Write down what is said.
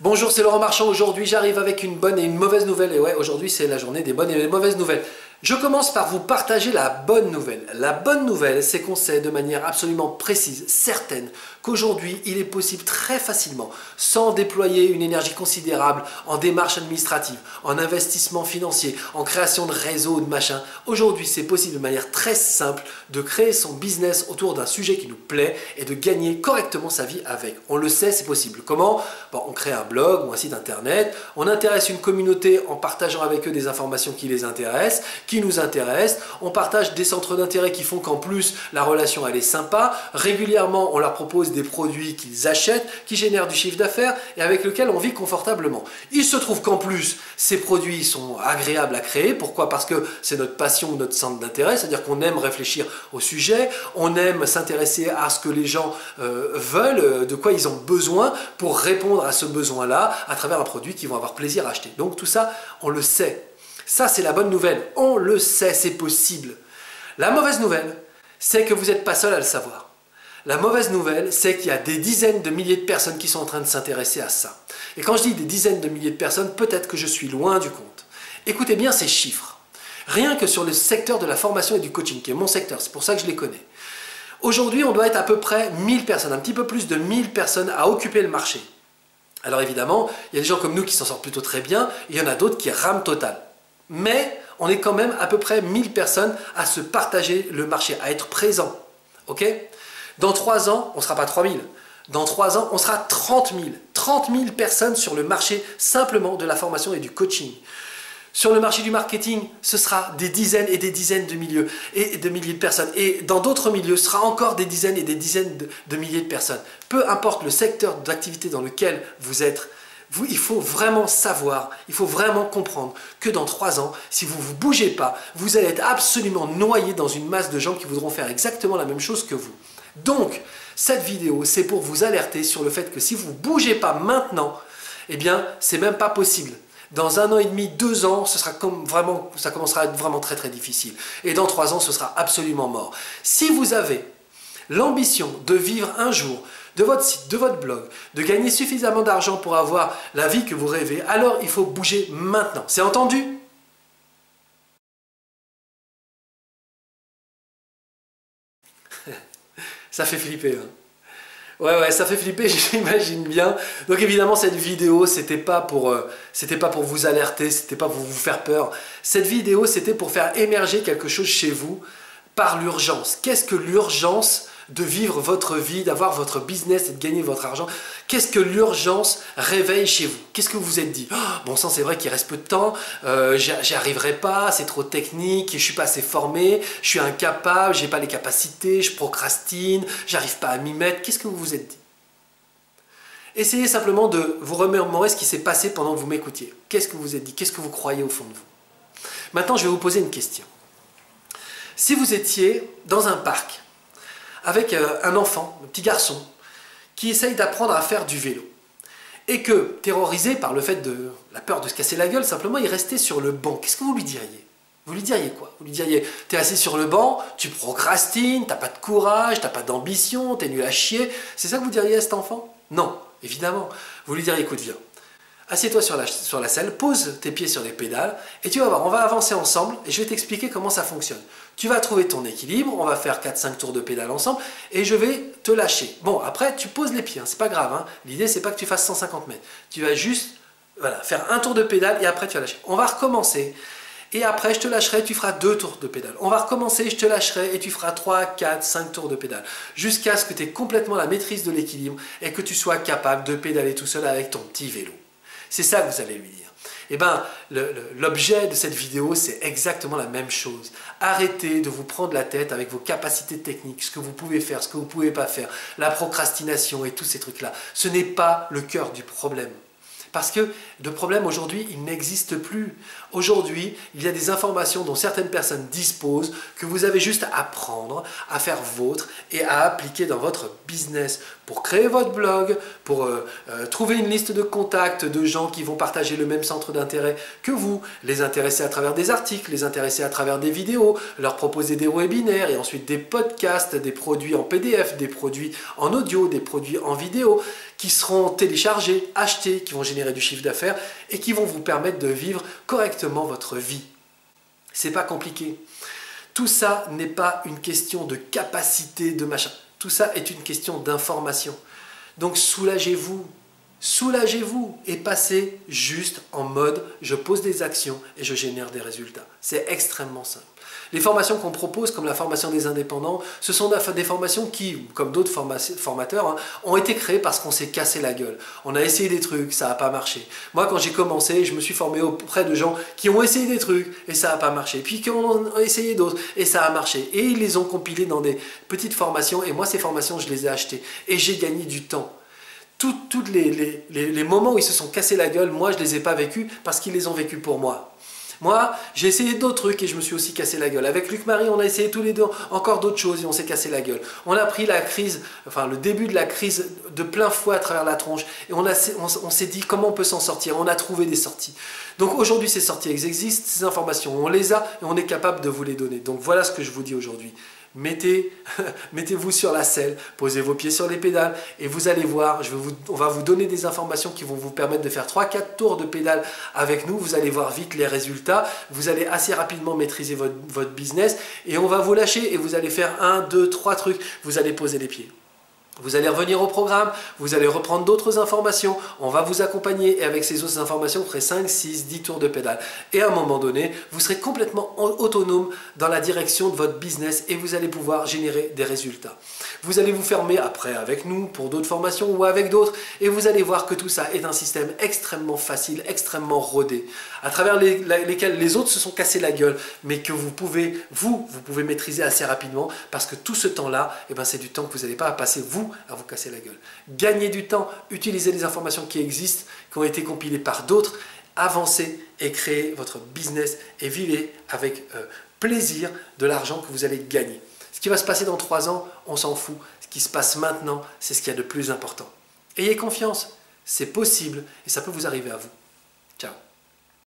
Bonjour, c'est Laurent Marchand. Aujourd'hui, j'arrive avec une bonne et une mauvaise nouvelle. Et ouais, aujourd'hui, c'est la journée des bonnes et des mauvaises nouvelles. Je commence par vous partager la bonne nouvelle. La bonne nouvelle, c'est qu'on sait de manière absolument précise, certaine, qu'aujourd'hui, il est possible très facilement, sans déployer une énergie considérable en démarches administratives, en investissement financier, en création de réseaux, de machins. Aujourd'hui, c'est possible de manière très simple de créer son business autour d'un sujet qui nous plaît et de gagner correctement sa vie avec. On le sait, c'est possible. Comment? Bon, on crée un blog ou un site internet, on intéresse une communauté en partageant avec eux des informations qui les intéressent, qui nous intéressent, on partage des centres d'intérêt qui font qu'en plus la relation elle est sympa, régulièrement on leur propose des produits qu'ils achètent, qui génèrent du chiffre d'affaires et avec lesquels on vit confortablement. Il se trouve qu'en plus ces produits sont agréables à créer, pourquoi? Parce que c'est notre passion, notre centre d'intérêt, c'est-à-dire qu'on aime réfléchir au sujet, on aime s'intéresser à ce que les gens veulent, de quoi ils ont besoin pour répondre à ce besoin-là à travers un produit qu'ils vont avoir plaisir à acheter. Donc tout ça, on le sait. Ça, c'est la bonne nouvelle. On le sait, c'est possible. La mauvaise nouvelle, c'est que vous n'êtes pas seul à le savoir. La mauvaise nouvelle, c'est qu'il y a des dizaines de milliers de personnes qui sont en train de s'intéresser à ça. Et quand je dis des dizaines de milliers de personnes, peut-être que je suis loin du compte. Écoutez bien ces chiffres. Rien que sur le secteur de la formation et du coaching, qui est mon secteur, c'est pour ça que je les connais. Aujourd'hui, on doit être à peu près 1000 personnes, un petit peu plus de 1000 personnes à occuper le marché. Alors évidemment, il y a des gens comme nous qui s'en sortent plutôt très bien, et il y en a d'autres qui rament total. Mais on est quand même à peu près 1000 personnes à se partager le marché, à être présents. Ok? Dans 3 ans, on ne sera pas 3000. Dans 3 ans, on sera 30 000. 30 000 personnes sur le marché simplement de la formation et du coaching. Sur le marché du marketing, ce sera des dizaines et des dizaines de milliers de personnes. Et dans d'autres milieux, ce sera encore des dizaines et des dizaines de milliers de personnes. Peu importe le secteur d'activité dans lequel vous êtes, il faut vraiment savoir, il faut vraiment comprendre que dans 3 ans, si vous ne vous bougez pas, vous allez être absolument noyé dans une masse de gens qui voudront faire exactement la même chose que vous. Donc, cette vidéo, c'est pour vous alerter sur le fait que si vous ne bougez pas maintenant, eh bien, c'est même pas possible. Dans 1 an et demi, 2 ans, ça commencera à être vraiment très très difficile. Et dans 3 ans, ce sera absolument mort. Si vous avez l'ambition de vivre un jour de votre site, de votre blog, de gagner suffisamment d'argent pour avoir la vie que vous rêvez, alors il faut bouger maintenant. C'est entendu? Ça fait flipper, hein. Ouais, ça fait flipper, j'imagine bien. Donc évidemment, cette vidéo, c'était pas pour vous alerter, c'était pas pour vous faire peur. Cette vidéo, c'était pour faire émerger quelque chose chez vous par l'urgence. Qu'est-ce que l'urgence de vivre votre vie, d'avoir votre business et de gagner votre argent? Qu'est-ce que l'urgence réveille chez vous? Qu'est-ce que vous vous êtes dit? Oh, bon sang, c'est vrai qu'il reste peu de temps, j'y arriverai pas, c'est trop technique, je suis pas assez formé, je suis incapable, j'ai pas les capacités, je procrastine, j'arrive pas à m'y mettre. Qu'est-ce que vous vous êtes dit? Essayez simplement de vous remémorer ce qui s'est passé pendant que vous m'écoutiez. Qu'est-ce que vous vous êtes dit? Qu'est-ce que vous croyez au fond de vous? Maintenant, je vais vous poser une question. Si vous étiez dans un parc avec un enfant, un petit garçon, qui essaye d'apprendre à faire du vélo, et que, terrorisé par le fait de la peur de se casser la gueule, simplement il restait sur le banc, qu'est-ce que vous lui diriez? Vous lui diriez quoi? Vous lui diriez, t'es assis sur le banc, tu procrastines, t'as pas de courage, t'as pas d'ambition, t'es nul à chier. C'est ça que vous diriez à cet enfant? Non, évidemment. Vous lui diriez, écoute, viens, assieds-toi sur la selle, pose tes pieds sur les pédales et tu vas voir, on va avancer ensemble et je vais t'expliquer comment ça fonctionne. Tu vas trouver ton équilibre, on va faire 4-5 tours de pédale ensemble et je vais te lâcher. Bon, après, tu poses les pieds, hein, c'est pas grave. Hein. L'idée, c'est pas que tu fasses 150 mètres. Tu vas juste faire un tour de pédale et après, tu vas lâcher. On va recommencer et après, je te lâcherai, tu feras 2 tours de pédale. On va recommencer, je te lâcherai et tu feras 3, 4, 5 tours de pédale jusqu'à ce que tu aies complètement la maîtrise de l'équilibre et que tu sois capable de pédaler tout seul avec ton petit vélo. C'est ça que vous allez lui dire. Eh bien, l'objet de cette vidéo, c'est exactement la même chose. Arrêtez de vous prendre la tête avec vos capacités techniques, ce que vous pouvez faire, ce que vous ne pouvez pas faire, la procrastination et tous ces trucs-là. Ce n'est pas le cœur du problème. Parce que de problème aujourd'hui, il n'existe plus. Aujourd'hui, il y a des informations dont certaines personnes disposent que vous avez juste à prendre, à faire vôtre et à appliquer dans votre business pour créer votre blog, pour trouver une liste de contacts de gens qui vont partager le même centre d'intérêt que vous, les intéresser à travers des articles, les intéresser à travers des vidéos, leur proposer des webinaires et ensuite des podcasts, des produits en PDF, des produits en audio, des produits en vidéo. qui seront téléchargés, achetés, qui vont générer du chiffre d'affaires et qui vont vous permettre de vivre correctement votre vie. C'est pas compliqué. Tout ça n'est pas une question de capacité, de machin. Tout ça est une question d'information. Donc soulagez-vous. Soulagez-vous et passez juste en mode je pose des actions et je génère des résultats. C'est extrêmement simple. Les formations qu'on propose, comme la formation des indépendants, ce sont des formations qui, comme d'autres formateurs, ont été créées parce qu'on s'est cassé la gueule. On a essayé des trucs, ça n'a pas marché. Moi, quand j'ai commencé, je me suis formé auprès de gens qui ont essayé des trucs et ça n'a pas marché. Puis qui ont essayé d'autres et ça a marché. Et ils les ont compilés dans des petites formations et moi, ces formations, je les ai achetées. Et j'ai gagné du temps. Tous les moments où ils se sont cassés la gueule, moi, je ne les ai pas vécus parce qu'ils les ont vécus pour moi. Moi, j'ai essayé d'autres trucs et je me suis aussi cassé la gueule. Avec Luc-Marie, on a essayé tous les deux encore d'autres choses et on s'est cassé la gueule. On a pris la crise, enfin le début de la crise de plein fouet à travers la tronche et on s'est dit comment on peut s'en sortir. On a trouvé des sorties. Donc aujourd'hui, ces sorties existent, ces informations, on les a et on est capable de vous les donner. Donc voilà ce que je vous dis aujourd'hui. Mettez-vous sur la selle, posez vos pieds sur les pédales et vous allez voir, on va vous donner des informations qui vont vous permettre de faire 3-4 tours de pédale avec nous. Vous allez voir vite les résultats, vous allez assez rapidement maîtriser votre business et on va vous lâcher et vous allez faire 1, 2, 3 trucs, vous allez poser les pieds. Vous allez revenir au programme, vous allez reprendre d'autres informations, on va vous accompagner et avec ces autres informations, vous ferez 5, 6, 10 tours de pédale. Et à un moment donné, vous serez complètement autonome dans la direction de votre business et vous allez pouvoir générer des résultats. Vous allez vous fermer après avec nous pour d'autres formations ou avec d'autres et vous allez voir que tout ça est un système extrêmement facile, extrêmement rodé, à travers lesquels les autres se sont cassés la gueule, mais que vous pouvez maîtriser assez rapidement parce que tout ce temps-là, c'est du temps que vous n'allez pas à passer à vous casser la gueule. Gagnez du temps, utilisez les informations qui existent, qui ont été compilées par d'autres, avancez et créez votre business et vivez avec plaisir de l'argent que vous allez gagner. Ce qui va se passer dans 3 ans, on s'en fout. Ce qui se passe maintenant, c'est ce qu'il y a de plus important. Ayez confiance, c'est possible et ça peut vous arriver à vous.